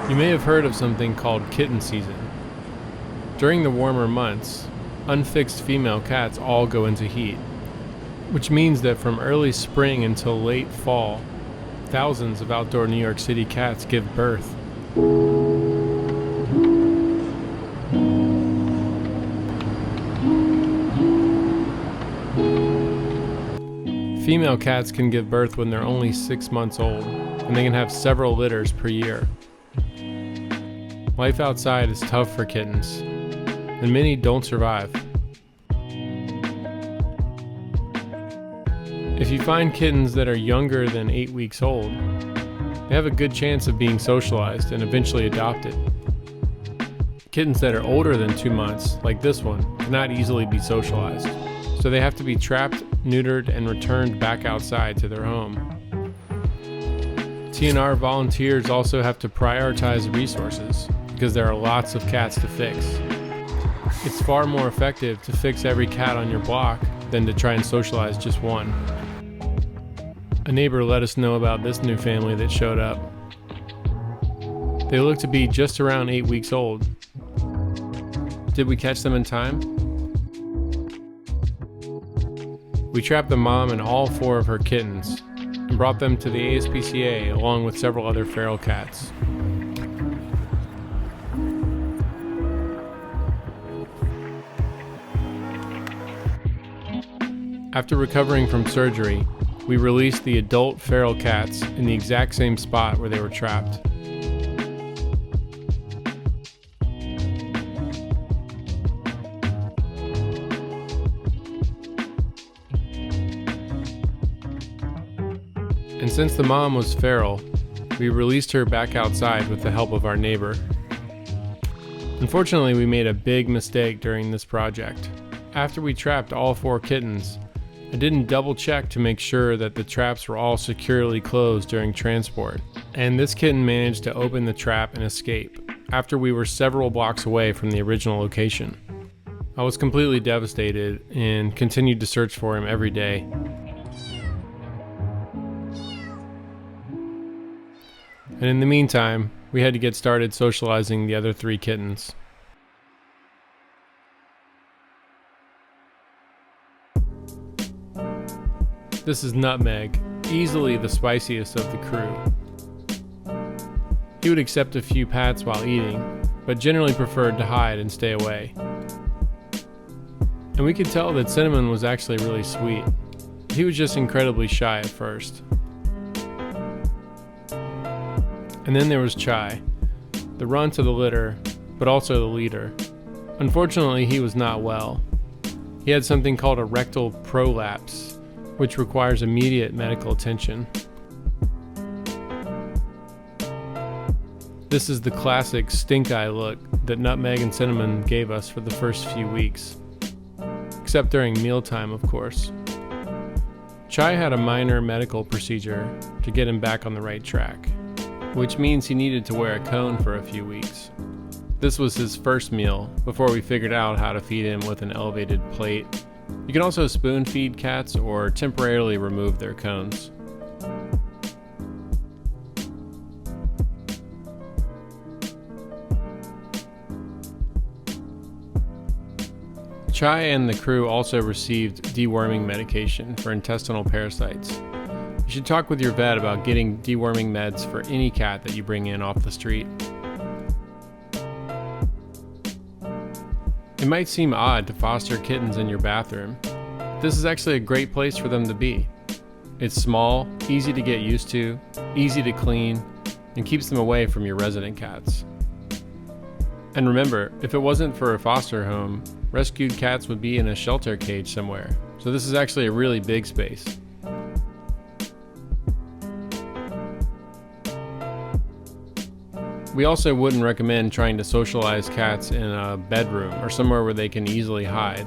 You may have heard of something called kitten season. During the warmer months, unfixed female cats all go into heat, which means that from early spring until late fall, thousands of outdoor New York City cats give birth. Female cats can give birth when they're only 6 months old, and they can have several litters per year. Life outside is tough for kittens, and many don't survive. If you find kittens that are younger than 8 weeks old, they have a good chance of being socialized and eventually adopted. Kittens that are older than 2 months, like this one, cannot easily be socialized, so they have to be trapped, neutered, and returned back outside to their home. TNR volunteers also have to prioritize resources because there are lots of cats to fix. It's far more effective to fix every cat on your block than to try and socialize just one. A neighbor let us know about this new family that showed up. They look to be just around 8 weeks old. Did we catch them in time? We trapped the mom and all 4 of her kittens and brought them to the ASPCA along with several other feral cats. After recovering from surgery, we released the adult feral cats in the exact same spot where they were trapped. And since the mom was feral, we released her back outside with the help of our neighbor. Unfortunately, we made a big mistake during this project. After we trapped all 4 kittens, I didn't double check to make sure that the traps were all securely closed during transport, and this kitten managed to open the trap and escape after we were several blocks away from the original location. I was completely devastated and continued to search for him every day. And in the meantime, we had to get started socializing the other 3 kittens. This is Nutmeg, easily the spiciest of the crew. He would accept a few pats while eating, but generally preferred to hide and stay away. And we could tell that Cinnamon was actually really sweet. He was just incredibly shy at first. And then there was Chai, the runt of the litter, but also the leader. Unfortunately, he was not well. He had something called a rectal prolapse, which requires immediate medical attention. This is the classic stink eye look that Nutmeg and Cinnamon gave us for the first few weeks. Except during mealtime, of course. Chai had a minor medical procedure to get him back on the right track, which means he needed to wear a cone for a few weeks. This was his first meal before we figured out how to feed him with an elevated plate. You can also spoon feed cats or temporarily remove their cones. Chai and the crew also received deworming medication for intestinal parasites. You should talk with your vet about getting deworming meds for any cat that you bring in off the street. It might seem odd to foster kittens in your bathroom. This is actually a great place for them to be. It's small, easy to get used to, easy to clean, and keeps them away from your resident cats. And remember, if it wasn't for a foster home, rescued cats would be in a shelter cage somewhere. So this is actually a really big space. We also wouldn't recommend trying to socialize cats in a bedroom or somewhere where they can easily hide.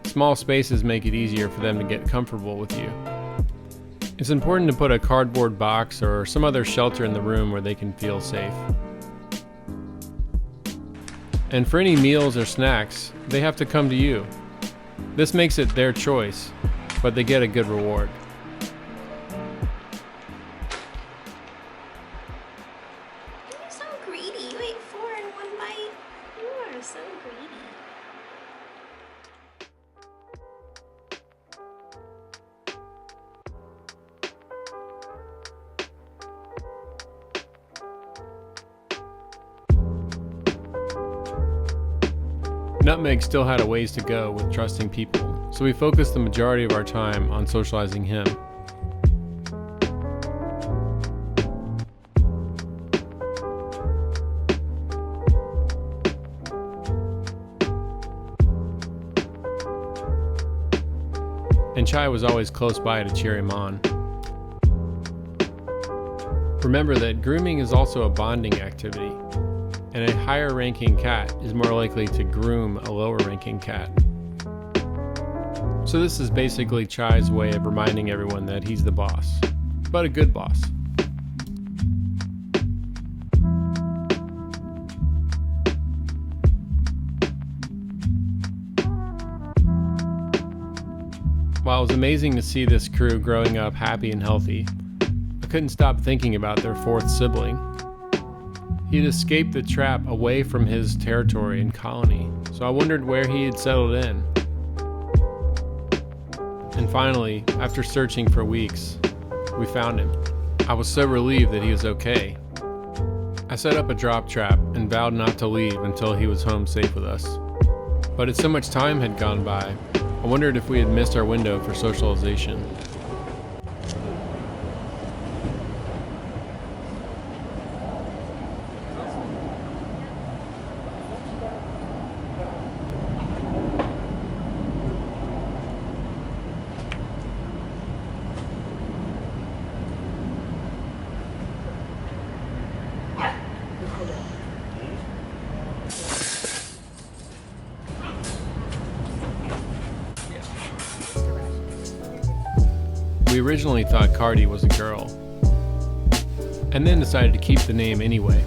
Small spaces make it easier for them to get comfortable with you. It's important to put a cardboard box or some other shelter in the room where they can feel safe. And for any meals or snacks, they have to come to you. This makes it their choice, but they get a good reward. You're so greedy. Nutmeg still had a ways to go with trusting people, so we focused the majority of our time on socializing him. And Chai was always close by to cheer him on. Remember that grooming is also a bonding activity, and a higher-ranking cat is more likely to groom a lower-ranking cat. So this is basically Chai's way of reminding everyone that he's the boss, but a good boss. While it was amazing to see this crew growing up happy and healthy, I couldn't stop thinking about their fourth sibling. He had escaped the trap away from his territory and colony, so I wondered where he had settled in. And finally, after searching for weeks, we found him. I was so relieved that he was okay. I set up a drop trap and vowed not to leave until he was home safe with us. But as so much time had gone by, I wondered if we had missed our window for socialization. We originally thought Cardi was a girl, and then decided to keep the name anyway.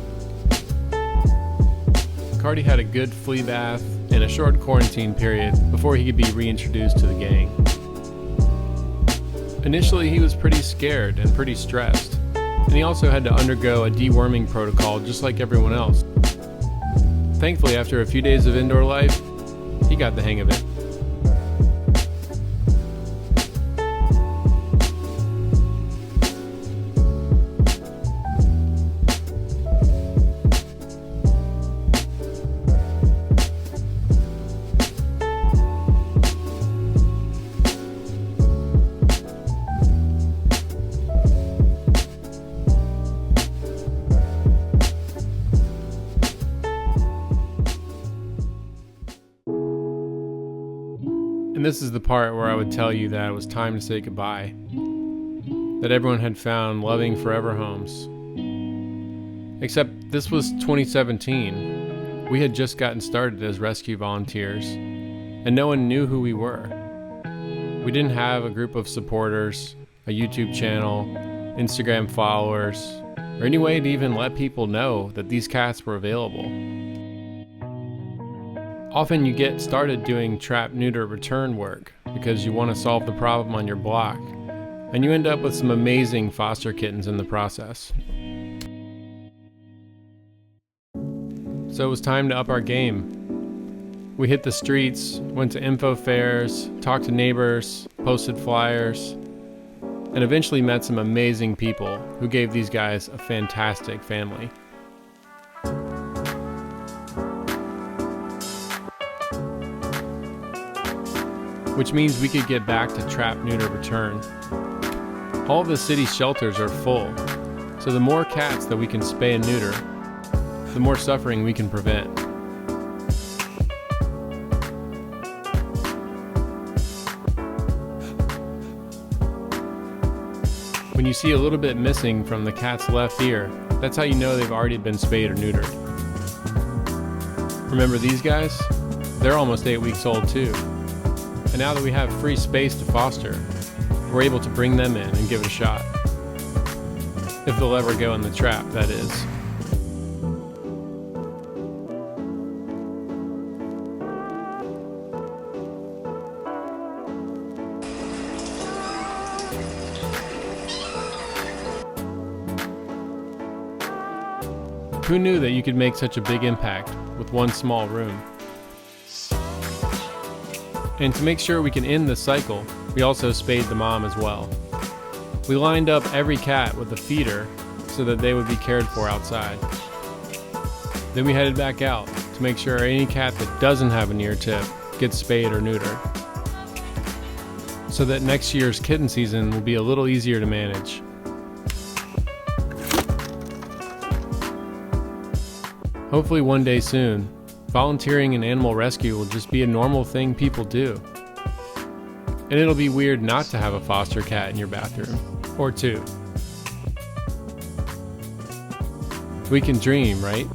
Cardi had a good flea bath and a short quarantine period before he could be reintroduced to the gang. Initially, he was pretty scared and pretty stressed, and he also had to undergo a deworming protocol just like everyone else. Thankfully, after a few days of indoor life, he got the hang of it. And this is the part where I would tell you that it was time to say goodbye, that everyone had found loving forever homes. Except this was 2017. We had just gotten started as rescue volunteers, and no one knew who we were. We didn't have a group of supporters, a YouTube channel, Instagram followers, or any way to even let people know that these cats were available. Often you get started doing trap, neuter, return work because you want to solve the problem on your block, and you end up with some amazing foster kittens in the process. So it was time to up our game. We hit the streets, went to info fairs, talked to neighbors, posted flyers, and eventually met some amazing people who gave these guys a fantastic family. Which means we could get back to trap, neuter, return. All of the city's shelters are full, so the more cats that we can spay and neuter, the more suffering we can prevent. When you see a little bit missing from the cat's left ear, that's how you know they've already been spayed or neutered. Remember these guys? They're almost 8 weeks old too. And now that we have free space to foster, we're able to bring them in and give it a shot. If they'll ever go in the trap, that is. Who knew that you could make such a big impact with one small room? And to make sure we can end this cycle, we also spayed the mom as well. We lined up every cat with a feeder so that they would be cared for outside. Then we headed back out to make sure any cat that doesn't have an ear tip gets spayed or neutered, so that next year's kitten season will be a little easier to manage. Hopefully one day soon, volunteering in animal rescue will just be a normal thing people do. And it'll be weird not to have a foster cat in your bathroom, or two. We can dream, right?